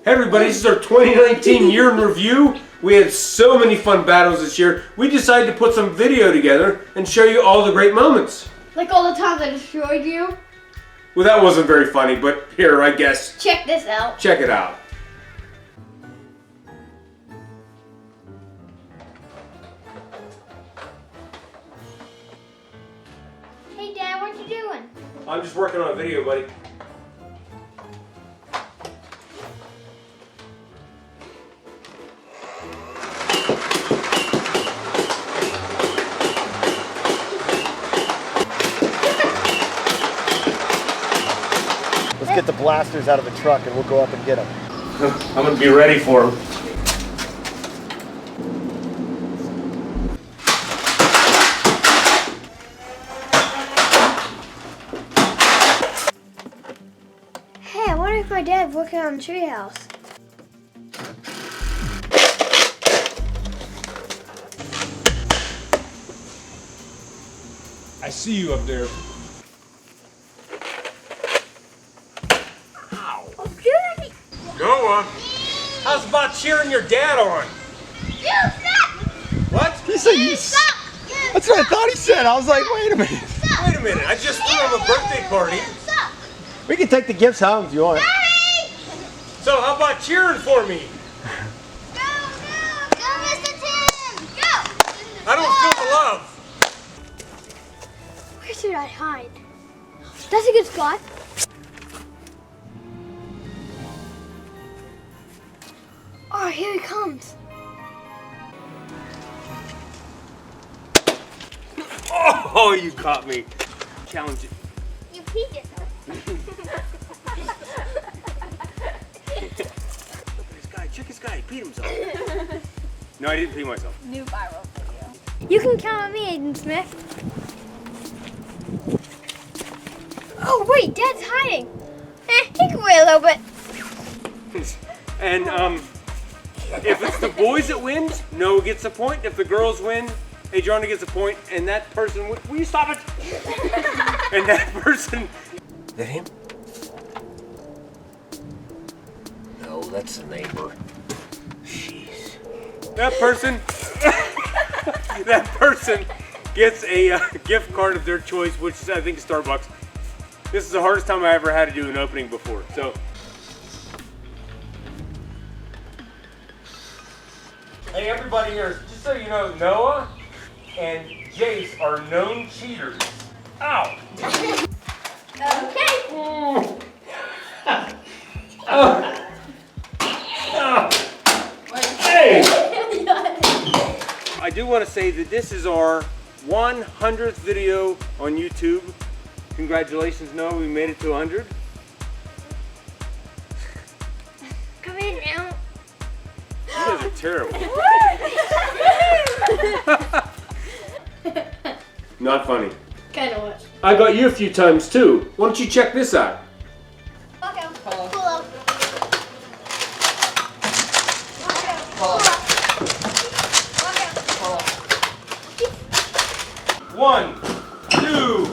Hey everybody, this is our 2019 year in review. We had so many fun battles this year. We decided to put some video together and show you all the great moments. Like all the times I destroyed you. Well, that wasn't very funny, but here, I guess. Check this out. Check it out. Hey Dad, what you doing? I'm just working on a video, buddy. Let's get the blasters out of the truck and we'll go up and get them. I'm gonna be ready for them. Hey, I wonder if my dad's working on the treehouse. I see you up there. Noah, how's about cheering your dad on? You suck! What? He said you suck. That's what I thought he said. I was like, wait a minute. Wait a minute, I just threw him a birthday party. We can take the gifts home if you want. Daddy! So how about cheering for me? Go, go! Go, Mr. Tim! Go! I don't feel the love. Where should I hide? That's a good spot. Oh, here he comes. Oh, you caught me. Challenge it. You peed yourself. Check this guy, he peed himself. No, I didn't pee myself. New viral video. You can count on me, Aiden Smith. Oh, wait, Dad's hiding. He can wait a little bit. And, if it's the boys that wins, Noah gets a point. If the girls win, Adriana gets a point. And that person, will you stop it? And that person. Is that him? No, that's the neighbor. Jeez. That person, that person gets a gift card of their choice, which is, I think, Starbucks. This is the hardest time I ever had to do an opening before. So. Hey, everybody here, just so you know, Noah and Jace are known cheaters. Ow! Okay. Oh. Hey! I do want to say that this is our 100th video on YouTube. Congratulations, Noah, we made it to 100. Come in now. You guys are terrible. Not funny. Kind of what? I got you a few times too. Why don't you check this out? Okay. Pull up. One, two,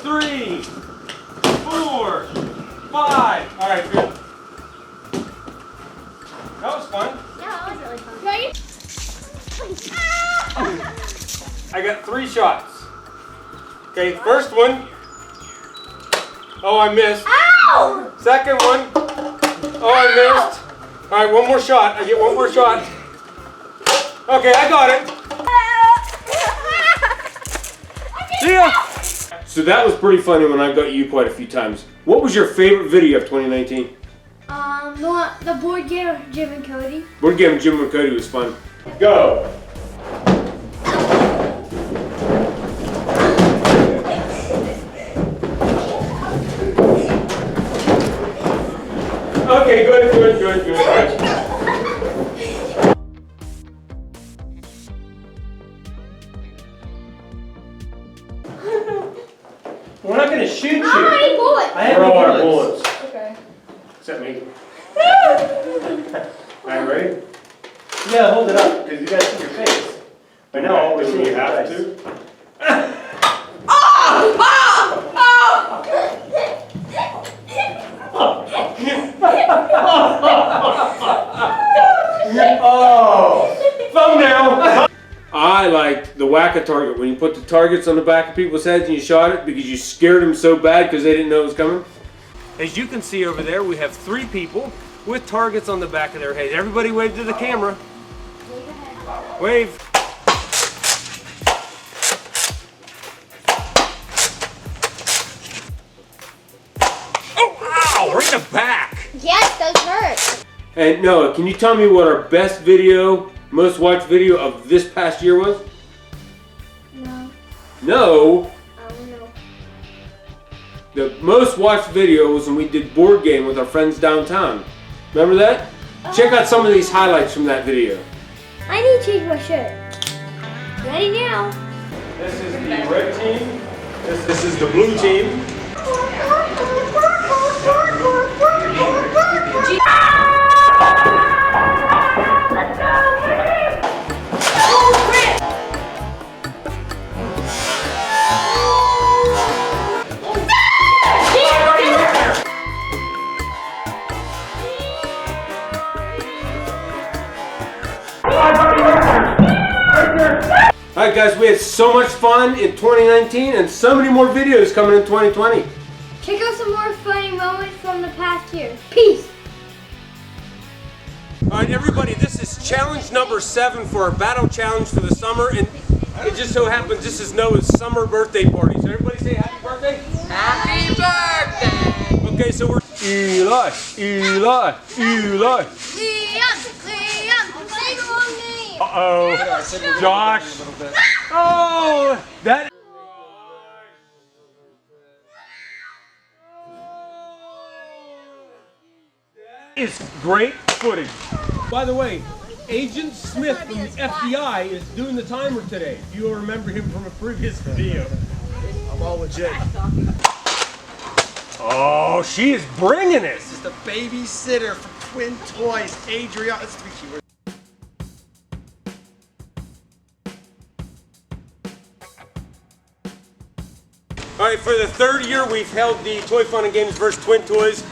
three, 4, 5. All right, good. That was fun. Yeah, that was really fun. Ready? I got 3 shots. Okay, first one. Oh, I missed. Ow! Second one. Oh, I missed. All right, one more shot. I get one more shot. Okay, I got it. See ya. So that was pretty funny when I got you quite a few times. What was your favorite video of 2019? The board game of Jim and Cody. Board game of Jim and Cody was fun. Go. Okay, good. We're not gonna shoot you. How many bullets? I have We're all out of no bullets. bullets. Okay. Except me. Are you ready? You gotta hold it up because you gotta see your face. But now all we're seeing Do we is have your face. to? back of target, when you put the targets on the back of people's heads and you shot it because you scared them so bad because they didn't know it was coming. As you can see over there, we have 3 people with targets on the back of their heads. Everybody wave to the camera. Wave. Oh, ow, right in the back. Yes, those hurt. And Noah, can you tell me what our best video, most watched video of this past year was? No. No. I don't know. The most watched video was when we did board game with our friends downtown. Remember that? Check out some of these highlights from that video. I need to change my shirt. Ready now. This is the red team. This is the blue team. Alright guys, we had so much fun in 2019 and so many more videos coming in 2020. Check out some more funny moments from the past year. Peace. Alright everybody, this is challenge number 7 for our battle challenge for the summer, and it just so happens this is Noah's summer birthday party. So everybody say happy birthday? Happy birthday! Okay, so we're Eli. Liam, Liam, say the wrong name. Uh-oh. Josh. Oh, that is great footage. By the way, Agent Smith from the FBI is doing the timer today. If you'll remember him from a previous video. I'm all legit. Oh, she is bringing it. This is the babysitter from Twin Toys, Adriana. This is cute. All right, for the 3rd year, we've held the Toy Fun and Games vs. Twin Toys.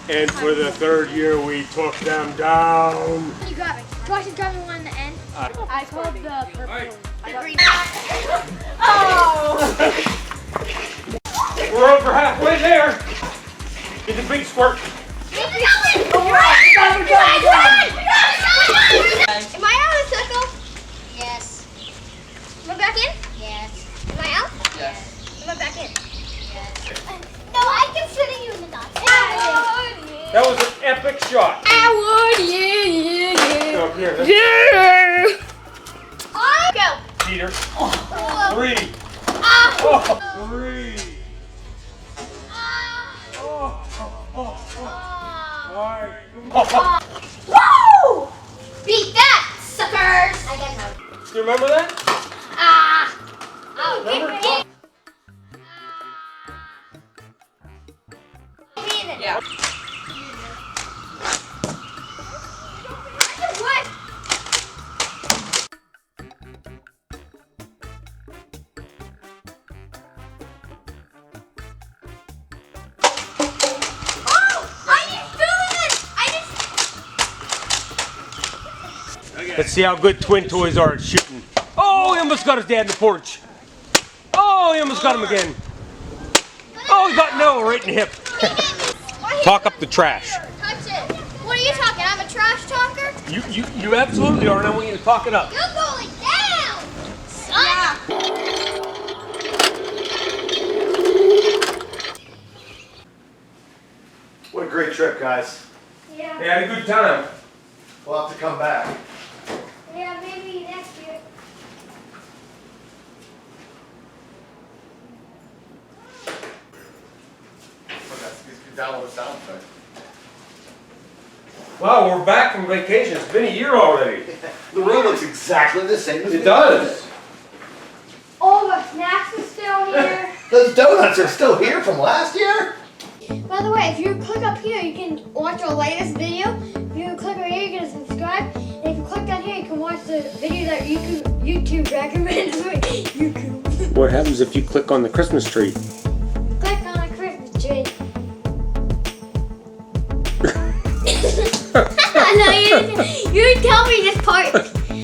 And for the 3rd year, we took them down. You grab it. Josh is grabbing one in the end. I called the purple. Right. The green. Oh! We're over halfway there. Get the big squirt. Am I out of the circle? Yes. Am I back in? Yes. Am I out? Yes. Am I back in? Yes. No, I can fit you in the dots. That was an epic shot. Yeah. No, here, Go. Peter. 3. Ah. 3. Woo! Beat that, suckers! I get hurt. Do you remember that? Ah! Oh, Remember? Yeah. What? Let's see how good Twin Toys are at shooting. Oh, he almost got his dad in the porch. Oh, he almost got him again. Oh, he got Noah right in the hip. Talk up the trash. Touch it. What are you talking? I'm a trash talker? You absolutely are, and I want you to talk it up. You're going down, son. What a great trip, guys. Yeah. They had a good time. We'll have to come back. Yeah, maybe next year. Download the sound effect. Wow, we're back from vacation. It's been a year already. The room looks exactly the same as It does. All the snacks are still here. Those donuts are still here from last year? By the way, if you click up here, you can watch our latest video. If you click right here, you can subscribe. And if you click down here, you can watch the video that YouTube recommends for YouTube. What happens if you click on the Christmas tree? Click on a Christmas tree. No, you didn't tell me this part.